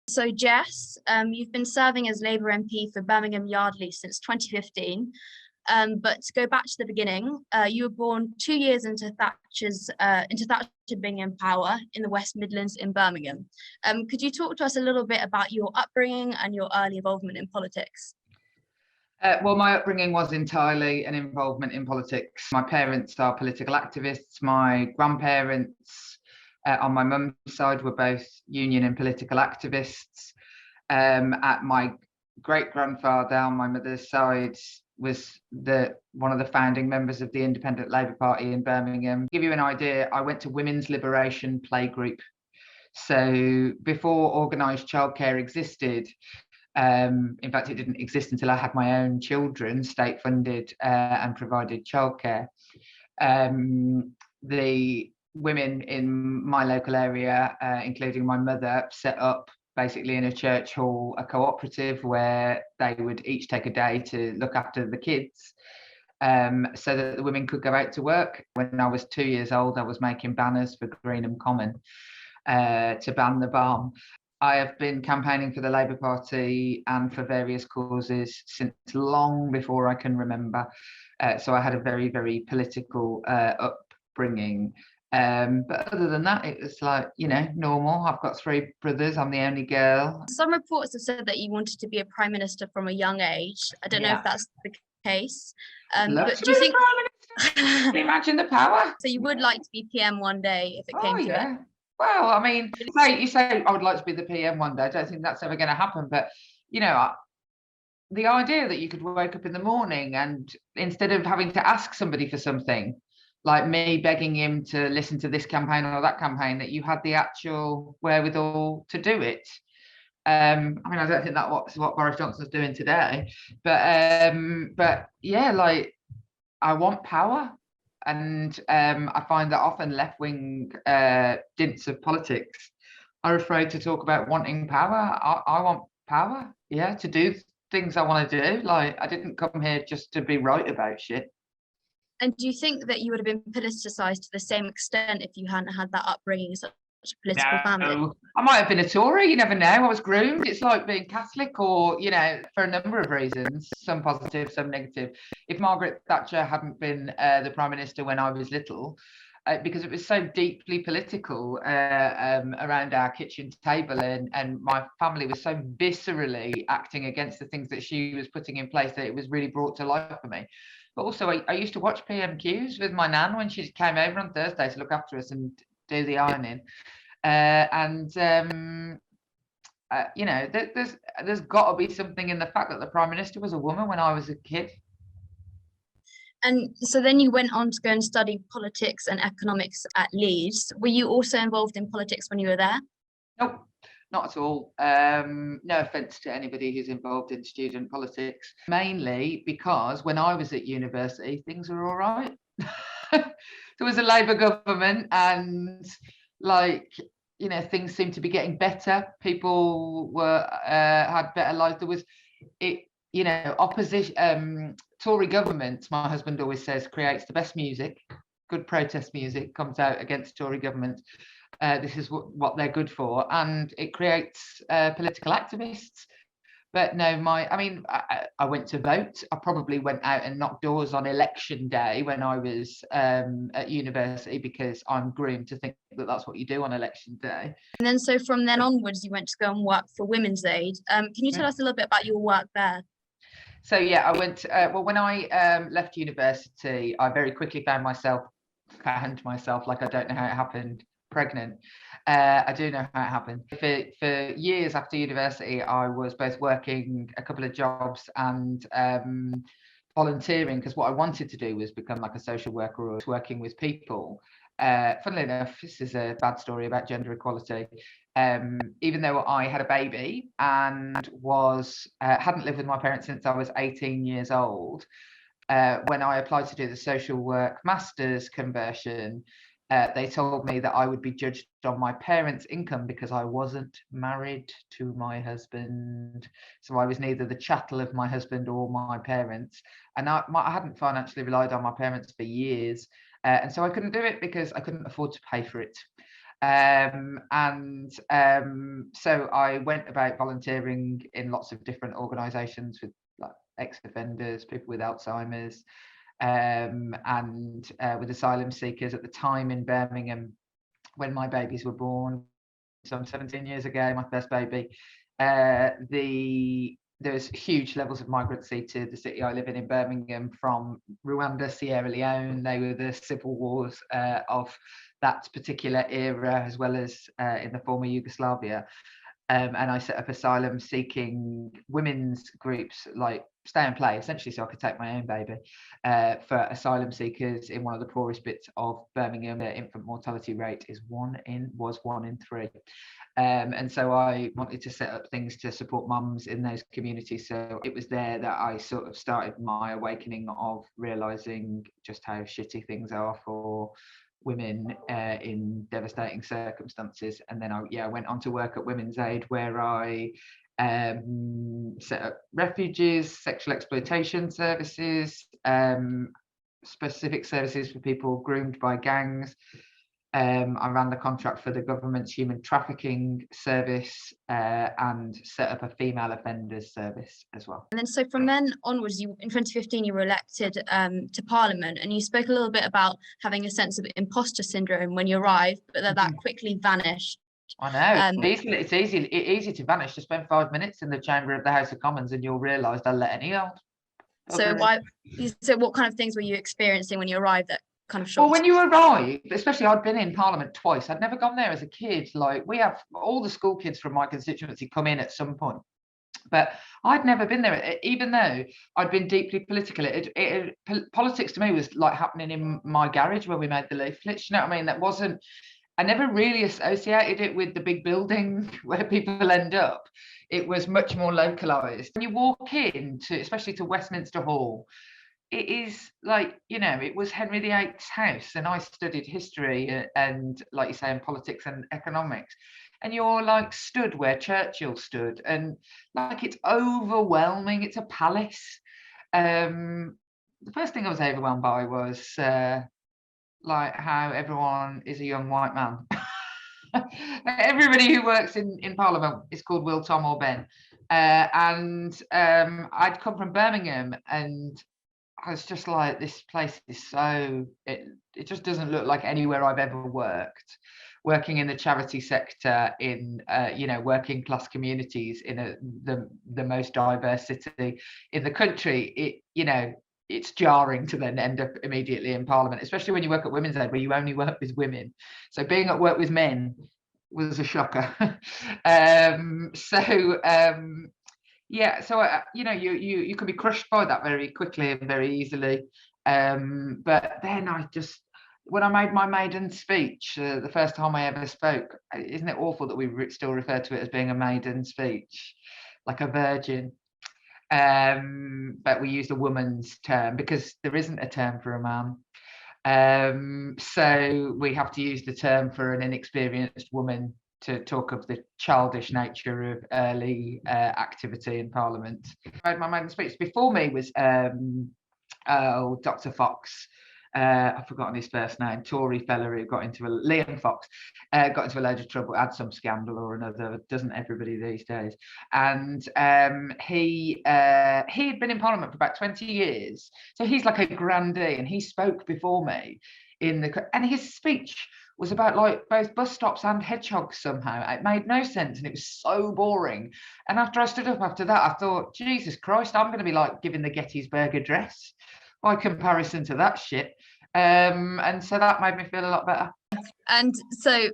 So Jess, you've been serving as Labour MP for Birmingham Yardley since 2015. But to go back to the beginning, you were born 2 years into Thatcher being in power in the West Midlands in Birmingham. Could you talk to us a little bit about your upbringing and your early involvement in politics? Well, my upbringing was entirely an involvement in politics. My parents are political activists. My grandparents on my mum's side were both union and political activists. At my great-grandfather on my mother's side was one of the founding members of the Independent Labour Party in Birmingham. To give you an idea, I went to Women's Liberation Playgroup. So before organised childcare existed, in fact, it didn't exist until I had my own children, state-funded and provided childcare. The women in my local area, including my mother, set up basically in a church hall a cooperative where they would each take a day to look after the kids, so that the women could go out to work. When I was 2 years old, I was making banners for Greenham Common to ban the bomb. I have been campaigning for the Labour Party and for various causes since long before I can remember. So I had a very, very political upbringing. But other than that, it was like, normal. I've got 3 brothers. I'm the only girl. Some reports have said that you wanted to be a prime minister from a young age. I don't know if that's the case. But do you think Can you imagine the power? So you would like to be PM one day if it came to it? Well, I mean, you say I would like to be the PM one day. I don't think that's ever going to happen. But, the idea that you could wake up in the morning and instead of having to ask somebody for something, like me begging him to listen to this campaign or that campaign, that you had the actual wherewithal to do it. I mean, I don't think that's what Boris Johnson's doing today. But yeah, like, I want power. And I find that often left-wing dints of politics are afraid to talk about wanting power. I want power, to do things I want to do. Like, I didn't come here just to be right about shit. And do you think that you would have been politicised to the same extent if you hadn't had that upbringing, such a political family? I might have been a Tory, you never know. I was groomed. It's like being Catholic, or, for a number of reasons, some positive, some negative. If Margaret Thatcher hadn't been the Prime Minister when I was little, because it was so deeply political around our kitchen table, and my family was so viscerally acting against the things that she was putting in place, that it was really brought to life for me. But also, I used to watch PMQs with my nan when she came over on Thursday to look after us and do the ironing. There's got to be something in the fact that the Prime Minister was a woman when I was a kid. And so then you went on to go and study politics and economics at Leeds. Were you also involved in politics when you were there? Nope. Not at all. No offence to anybody who's involved in student politics. Mainly because when I was at university, things were all right. There was a Labour government, and things seemed to be getting better. People had better lives. There was opposition. Tory government, my husband always says, creates the best music. Good protest music comes out against Tory government. This is what they're good for, and it creates political activists. But no, I went to vote. I probably went out and knocked doors on election day when I was at university, because I'm groomed to think that that's what you do on election day. And then so from then onwards, you went to go and work for Women's Aid. Can you tell us a little bit about your work there? So I went, when I left university, I very quickly found myself, like, I don't know how it happened, pregnant. I do know how it happened. For years after university, I was both working a couple of jobs and volunteering, because what I wanted to do was become like a social worker or working with people. Funnily enough, this is a bad story about gender equality. Even though I had a baby and hadn't lived with my parents since I was 18 years old, when I applied to do the social work master's conversion, they told me that I would be judged on my parents' income because I wasn't married to my husband. So I was neither the chattel of my husband or my parents. And I hadn't financially relied on my parents for years. And so I couldn't do it because I couldn't afford to pay for it. So I went about volunteering in lots of different organisations with like ex-offenders, people with Alzheimer's, and with asylum seekers at the time in Birmingham when my babies were born, some 17 years ago, my first baby. There's huge levels of migrancy to the city I live in Birmingham, from Rwanda, Sierra Leone. They were the civil wars of that particular era, as well as in the former Yugoslavia. And I set up asylum seeking women's groups, like stay and play, essentially, so I could take my own baby, for asylum seekers in one of the poorest bits of Birmingham. The infant mortality rate was 1 in 3. And so I wanted to set up things to support mums in those communities. So it was there that I sort of started my awakening of realising just how shitty things are for women in devastating circumstances. And then I went on to work at Women's Aid, where I set up refuges, sexual exploitation services, specific services for people groomed by gangs. I ran the contract for the government's human trafficking service, and set up a female offenders service as well. And then so from then onwards, in 2015, you were elected to Parliament, and you spoke a little bit about having a sense of imposter syndrome when you arrived, but that quickly vanished. I know, it's easy to vanish. To spend 5 minutes in the chamber of the House of Commons and you'll realise they'll let any old. So what kind of things were you experiencing when you arrived that kind of shocked? Well, when you arrive, especially, I'd been in Parliament twice. I'd never gone there as a kid. Like, we have all the school kids from my constituency come in at some point, but I'd never been there, even though I'd been deeply political. Politics to me was like happening in my garage where we made the leaflets. You know what I mean? I never really associated it with the big building where people end up. It was much more localised. When you walk in, especially to Westminster Hall, it is like, you know, it was Henry VIII's house, and I studied history and, like you say, in politics and economics, and you're like stood where Churchill stood, and like it's overwhelming. It's a palace. The first thing I was overwhelmed by was like how everyone is a young white man. Everybody who works in Parliament is called Will, Tom or Ben. And I'd come from Birmingham, and I was just like, this place is it just doesn't look like anywhere I've ever worked. Working in the charity sector in working class communities in the most diverse city in the country, it's jarring to then end up immediately in Parliament, especially when you work at Women's Aid, where you only work with women. So being at work with men was a shocker. You can be crushed by that very quickly and very easily. But then when I made my maiden speech, the first time I ever spoke, isn't it awful that we still refer to it as being a maiden speech, like a virgin? But we use the woman's term because there isn't a term for a man. So we have to use the term for an inexperienced woman to talk of the childish nature of early activity in Parliament. My maiden speech before me was Dr. Fox. I've forgotten his first name. Tory fella who Liam Fox, got into a load of trouble, had some scandal or another. Doesn't everybody these days? And he had been in Parliament for about 20 years, so he's like a grandee, and he spoke before me and his speech was about like both bus stops and hedgehogs somehow. It made no sense, and it was so boring. And after I stood up after that, I thought, Jesus Christ, I'm going to be like giving the Gettysburg Address by comparison to that shit. And so that made me feel a lot better. And so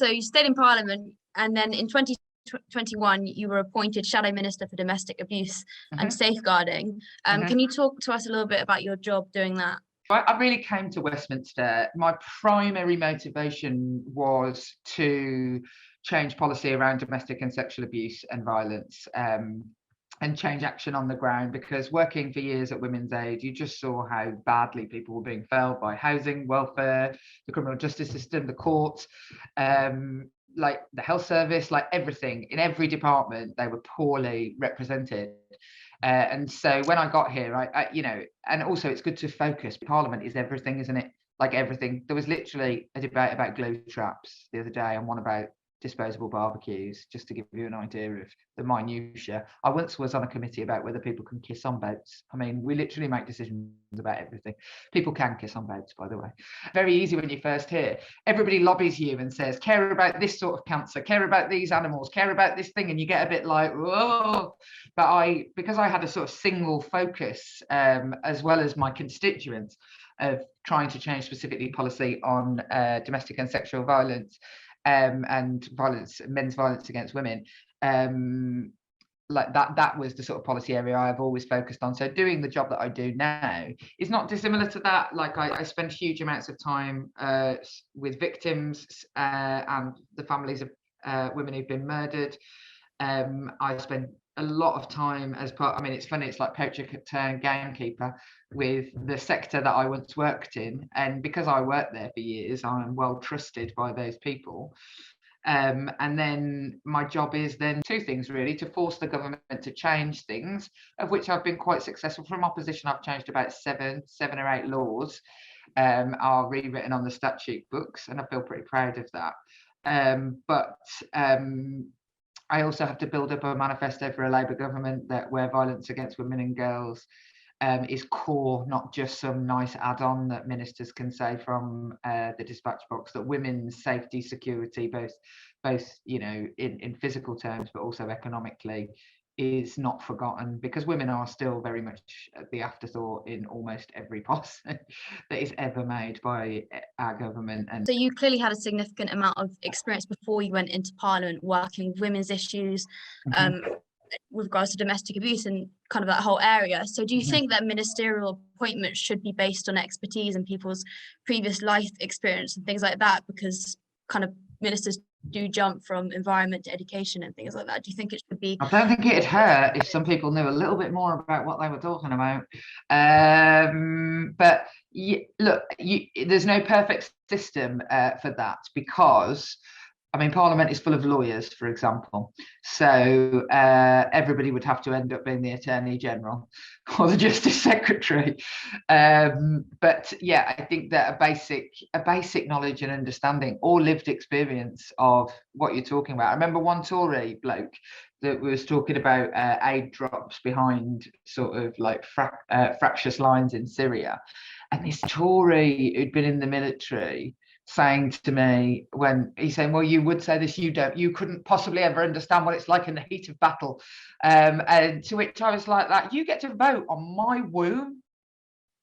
you stayed in Parliament, and then in 2021 you were appointed Shadow Minister for Domestic Abuse and Safeguarding. Can you talk to us a little bit about your job doing that? I really came to Westminster. My primary motivation was to change policy around domestic and sexual abuse and violence, and change action on the ground, because working for years at Women's Aid, you just saw how badly people were being failed by housing, welfare, the criminal justice system, the courts, like the health service, like everything. In every department, they were poorly represented. And so when I got here, and also it's good to focus. Parliament is everything, isn't it? like everything. There was literally a debate about glue traps the other day and one about disposable barbecues, just to give you an idea of the minutiae. I once was on a committee about whether people can kiss on boats. I mean, we literally make decisions about everything. People can kiss on boats, by the way. Very easy when you first hear. Everybody lobbies you and says, care about this sort of cancer, care about these animals, care about this thing, and you get a bit like, whoa. But because I had a sort of single focus, as well as my constituents, of trying to change specifically policy on domestic and sexual violence, and men's violence against women, like that was the sort of policy area I've always focused on. So doing the job that I do now is not dissimilar to that. Like I spend huge amounts of time with victims and the families of women who've been murdered. I spend a lot of time as part, I mean, it's funny, it's like poacher turned gamekeeper with the sector that I once worked in. And because I worked there for years, I'm well trusted by those people. And then my job is then two things really: to force the government to change things, of which I've been quite successful. From opposition, I've changed about seven or eight laws, are rewritten on the statute books, and I feel pretty proud of that. But I also have to build up a manifesto for a Labour government where violence against women and girls is core, not just some nice add-on that ministers can say from the dispatch box. That women's safety, security, both you know, in physical terms, but also economically, is not forgotten, because women are still very much the afterthought in almost every policy that is ever made by our government. And so you clearly had a significant amount of experience before you went into Parliament working with women's issues, with regards to domestic abuse and kind of that whole area. So do you think that ministerial appointments should be based on expertise and people's previous life experience and things like that, because kind of ministers do jump from environment to education and things like that? Do you think it should be? I don't think it'd hurt if some people knew a little bit more about what they were talking about. But look, there's no perfect system for that, because I mean, Parliament is full of lawyers, for example. So everybody would have to end up being the Attorney General or the Justice Secretary. But yeah, I think that a basic knowledge and understanding or lived experience of what you're talking about. I remember one Tory bloke that was talking about aid drops behind sort of like fractious lines in Syria. And this Tory who'd been in the military saying to me, when he's saying, well, you would say this, you couldn't possibly ever understand what it's like in the heat of battle. And to which I was like, that you get to vote on my womb.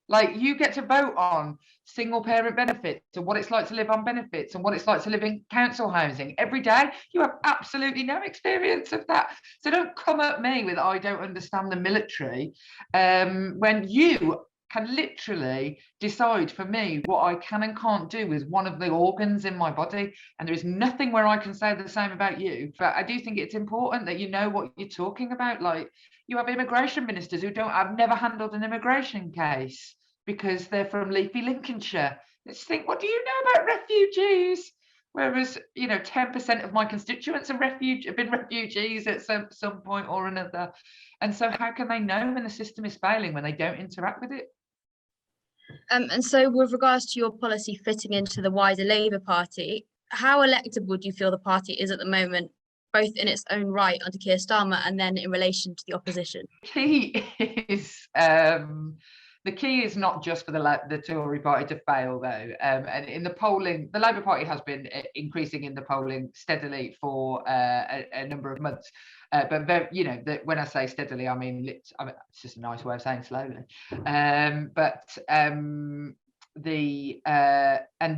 Like, you get to vote on single parent benefits and what it's like to live on benefits and what it's like to live in council housing every day. You have absolutely no experience of that. So don't come at me with, I don't understand the military, when you can literally decide for me what I can and can't do with one of the organs in my body. And there is nothing where I can say the same about you. But I do think it's important that you know what you're talking about. Like, you have immigration ministers who have never handled an immigration case because they're from leafy Lincolnshire. Let's think, what do you know about refugees? Whereas, you know, 10% of my constituents have been refugees at some point or another. And so how can they know when the system is failing when they don't interact with it? And so with regards to your policy fitting into the wider Labour Party, how electable do you feel the party is at the moment, both in its own right under Keir Starmer and then in relation to the opposition? The key is not just for the Tory party to fail, though. And in the polling, the Labour Party has been increasing in the polling steadily for a number of months. But you know, when I say steadily, I mean it's just a nice way of saying slowly. And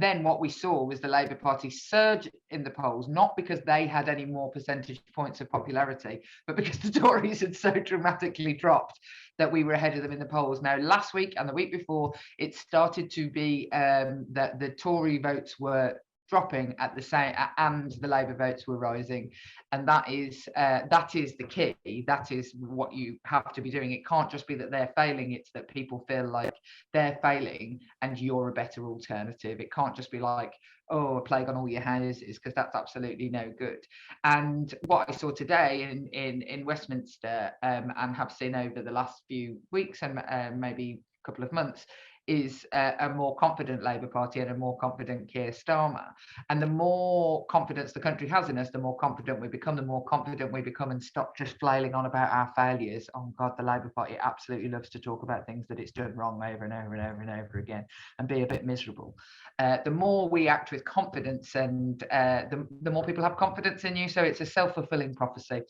then what we saw was the Labour Party surge in the polls, not because they had any more percentage points of popularity, but because the Tories had so dramatically dropped that we were ahead of them in the polls. Now, last week and the week before, it started to be that the Tory votes were dropping at the same, and the Labour votes were rising, and that is the key. That is what you have to be doing. It can't just be that they're failing, it's that people feel like they're failing and you're a better alternative. It can't just be like, oh, a plague on all your houses, because that's absolutely no good. And what I saw today in Westminster, and have seen over the last few weeks and maybe couple of months, is a more confident Labour Party and a more confident Keir Starmer. And the more confidence the country has in us, the more confident we become, and stop just flailing on about our failures. Oh God, the Labour Party absolutely loves to talk about things that it's done wrong over and over and over and over again and be a bit miserable. The more we act with confidence, and the more people have confidence in you. So it's a self-fulfilling prophecy.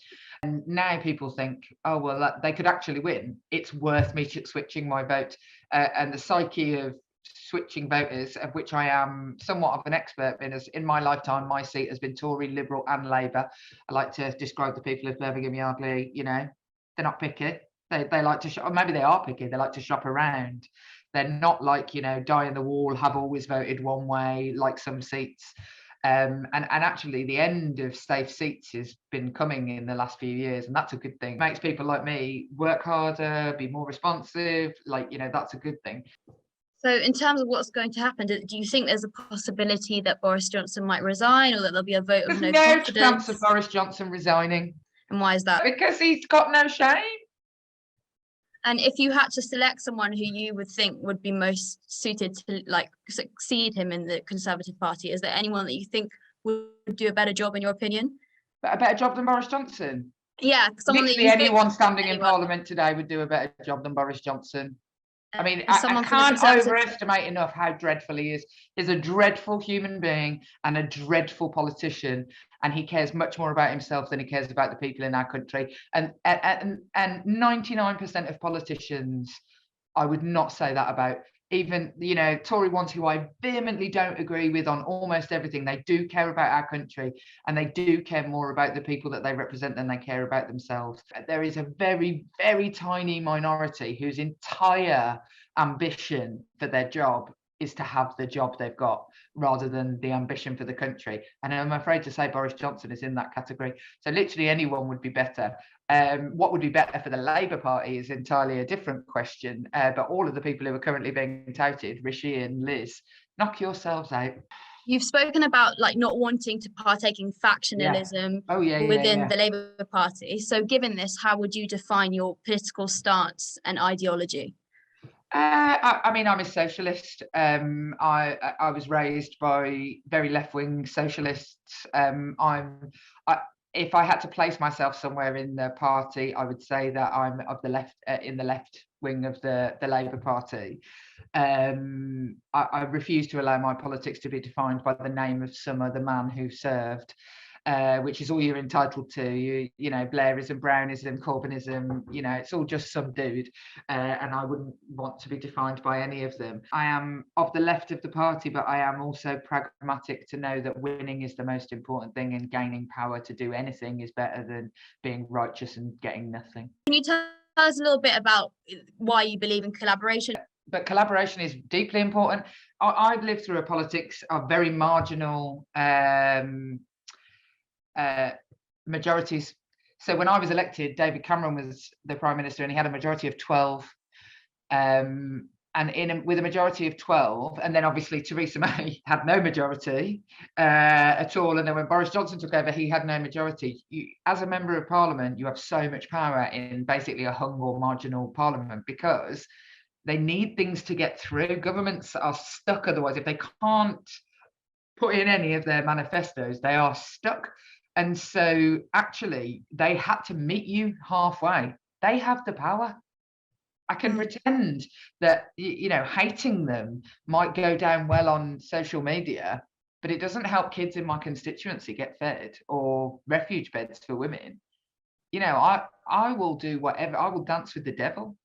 And now people think, oh, well, they could actually win. It's worth me switching my vote. And the psyche of switching voters, of which I am somewhat of an expert in, as in my lifetime, my seat has been Tory, Liberal and Labour. I like to describe the people of Birmingham Yardley, you know, they're not picky. They like to shop, or maybe they are picky, they like to shop around. They're not like, you know, die on the wall, have always voted one way, like some seats. And actually the end of safe seats has been coming in the last few years, and that's a good thing. It makes people like me work harder, be more responsive, like, you know, that's a good thing. So in terms of what's going to happen, do you think there's a possibility that Boris Johnson might resign, or that there'll be a vote of There's no no confidence? chance of Boris Johnson resigning. And why is that? Because he's got no shame. And if you had to select someone who you would think would be most suited to like succeed him in the Conservative Party, is there anyone that you think would do a better job in your opinion? But a better job than Boris Johnson? Yeah, someone literally that anyone standing in Parliament today would do a better job than Boris Johnson. I mean, I can't overestimate enough how dreadful he is. He's a dreadful human being and a dreadful politician, and he cares much more about himself than he cares about the people in our country. And 99% of politicians, I would not say that about. Even, you know, Tory ones who I vehemently don't agree with on almost everything. They do care about our country, and they do care more about the people that they represent than they care about themselves. There is a very, very tiny minority whose entire ambition for their job is to have the job they've got, rather than the ambition for the country. And I'm afraid to say Boris Johnson is in that category. So literally anyone would be better. What would be better for the Labour Party is entirely a different question. But all of the people who are currently being touted, Rishi and Liz, knock yourselves out. You've spoken about like not wanting to partake in factionalism within the Labour Party. So given this, how would you define your political stance and ideology? I mean, I'm a socialist. I was raised by very left-wing socialists. If I had to place myself somewhere in the party, I would say that I'm of the left, in the left wing of the Labour Party. I refuse to allow my politics to be defined by the name of some other man who served. Which is all you're entitled to. You know, Blairism, Brownism, Corbynism, you know, it's all just some dude. And I wouldn't want to be defined by any of them. I am of the left of the party, but I am also pragmatic to know that winning is the most important thing, and gaining power to do anything is better than being righteous and getting nothing. Can you tell us a little bit about why you believe in collaboration? But collaboration is deeply important. I've lived through a politics of very marginal majorities. So when I was elected, David Cameron was the Prime Minister, and he had a majority of 12. And with a majority of 12, and then obviously Theresa May had no majority at all. And then when Boris Johnson took over, he had no majority. As a member of Parliament, you have so much power in basically a hung or marginal Parliament, because they need things to get through. Governments are stuck otherwise. If they can't put in any of their manifestos, they are stuck. And so actually they had to meet you halfway. They have the power. I can pretend that, you know, hating them might go down well on social media, but it doesn't help kids in my constituency get fed, or refuge beds for women. You know, I will do whatever. I will dance with the devil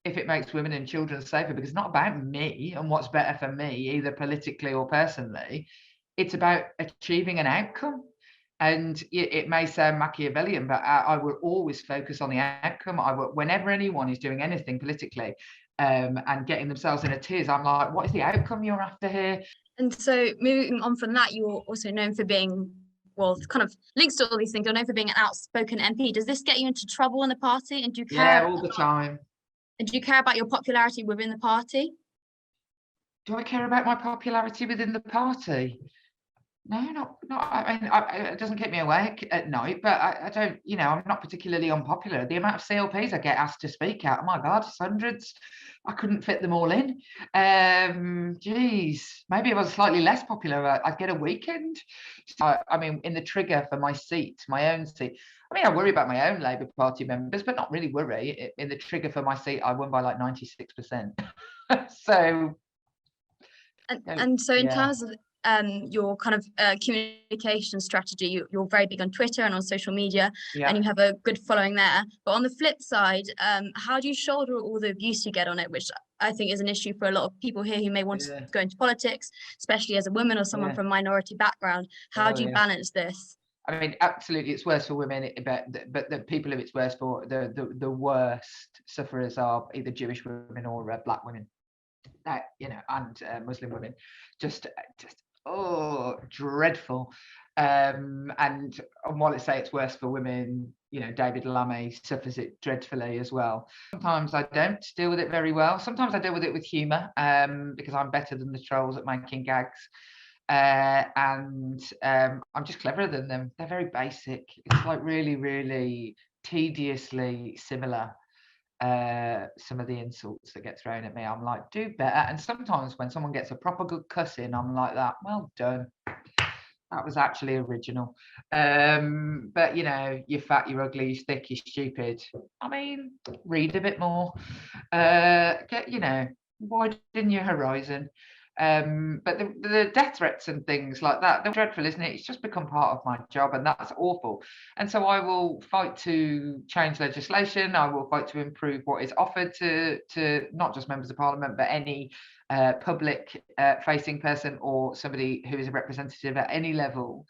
if it makes women and children safer, because it's not about me and what's better for me, either politically or personally. It's about achieving an outcome. And it may sound Machiavellian, but I will always focus on the outcome. Whenever anyone is doing anything politically and getting themselves in a tiz, I'm like, what is the outcome you're after here? And so moving on from that, you're also known for being, well, kind of links to all these things. You're known for being an outspoken MP. Does this get you into trouble in the party? And do you care? Yeah, all the time. And do you care about your popularity within the party? Do I care about my popularity within the party? No, not. I mean, it doesn't keep me awake at night, but I don't. You know, I'm not particularly unpopular. The amount of CLPs I get asked to speak at, oh my God, it's hundreds. I couldn't fit them all in. Geez, maybe if I was slightly less popular, I'd get a weekend. So, I mean, in the trigger for my seat, my own seat. I mean, I worry about my own Labour Party members, but not really worry. In the trigger for my seat, I won by like 96%. So. And so in Yeah. terms of your kind of communication strategy, you're very big on Twitter and on social media, and you have a good following there. But on the flip side, how do you shoulder all the abuse you get on it, which I think is an issue for a lot of people here who may want to go into politics, especially as a woman or someone from a minority background? How do you balance this? I mean, absolutely, it's worse for women, but the people who it's worse for, the worst sufferers are either Jewish women or Black women. You know, and Muslim women, just oh, dreadful. And while I say it's worse for women, you know, David Lammy suffers it dreadfully as well. Sometimes I don't deal with it very well. Sometimes I deal with it with humour, because I'm better than the trolls at making gags. And I'm just cleverer than them. They're very basic. It's like really, really tediously similar. Some of the insults that get thrown at me, I'm like, do better. And sometimes when someone gets a proper good cuss in, I'm like, that, well done. That was actually original. But you know, you're fat, you're ugly, you're thick, you're stupid. I mean, read a bit more. You know, widen your horizon. But the death threats and things like that, they're dreadful, isn't it? It's just become part of my job, and that's awful. And so I will fight to change legislation. I will fight to improve what is offered to not just members of parliament, but any public facing person or somebody who is a representative at any level,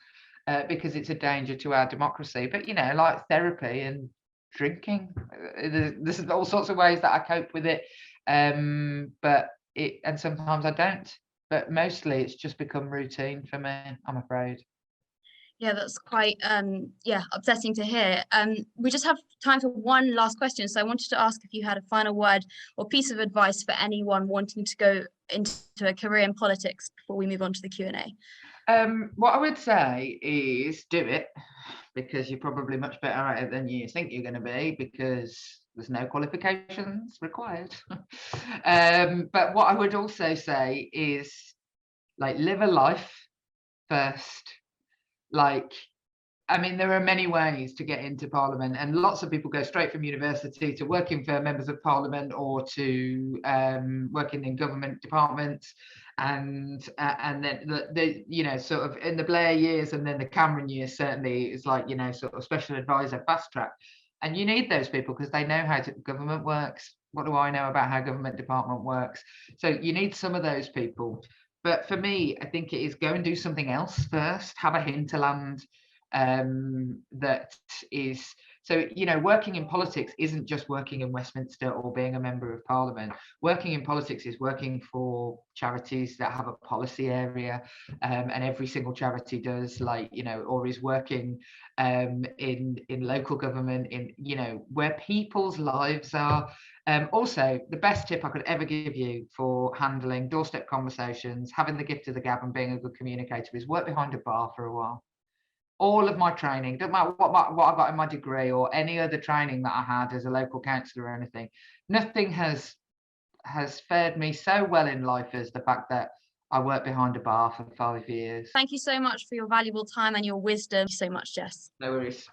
because it's a danger to our democracy. But you know, like therapy and drinking, there's all sorts of ways that I cope with it. And sometimes I don't, but mostly it's just become routine for me, I'm afraid. Yeah, that's quite upsetting to hear. We just have time for one last question, so I wanted to ask if you had a final word or piece of advice for anyone wanting to go into a career in politics before we move on to the Q&A. What I would say is do it, because you're probably much better at it than you think you're going to be, because there's no qualifications required. But what I would also say is, like, live a life first. Like, I mean, there are many ways to get into Parliament, and lots of people go straight from university to working for members of Parliament or to working in government departments, and then the you know, sort of in the Blair years and then the Cameron years, certainly is like, you know, sort of special advisor, fast track. And you need those people because they know how government works. What do I know about how government department works? So you need some of those people. But for me, I think it is go and do something else first. Have a hinterland that is, so, you know, working in politics isn't just working in Westminster or being a member of Parliament. Working in politics is working for charities that have a policy area, and every single charity does, like, you know, or is working in local government, in, you know, where people's lives are. Also, the best tip I could ever give you for handling doorstep conversations, having the gift of the gab and being a good communicator is work behind a bar for a while. All of my training, don't matter what I got in my degree or any other training that I had as a local councillor or anything, nothing has fared me so well in life as the fact that I worked behind a bar for 5 years. Thank you so much for your valuable time and your wisdom. Thank you so much, Jess. No worries.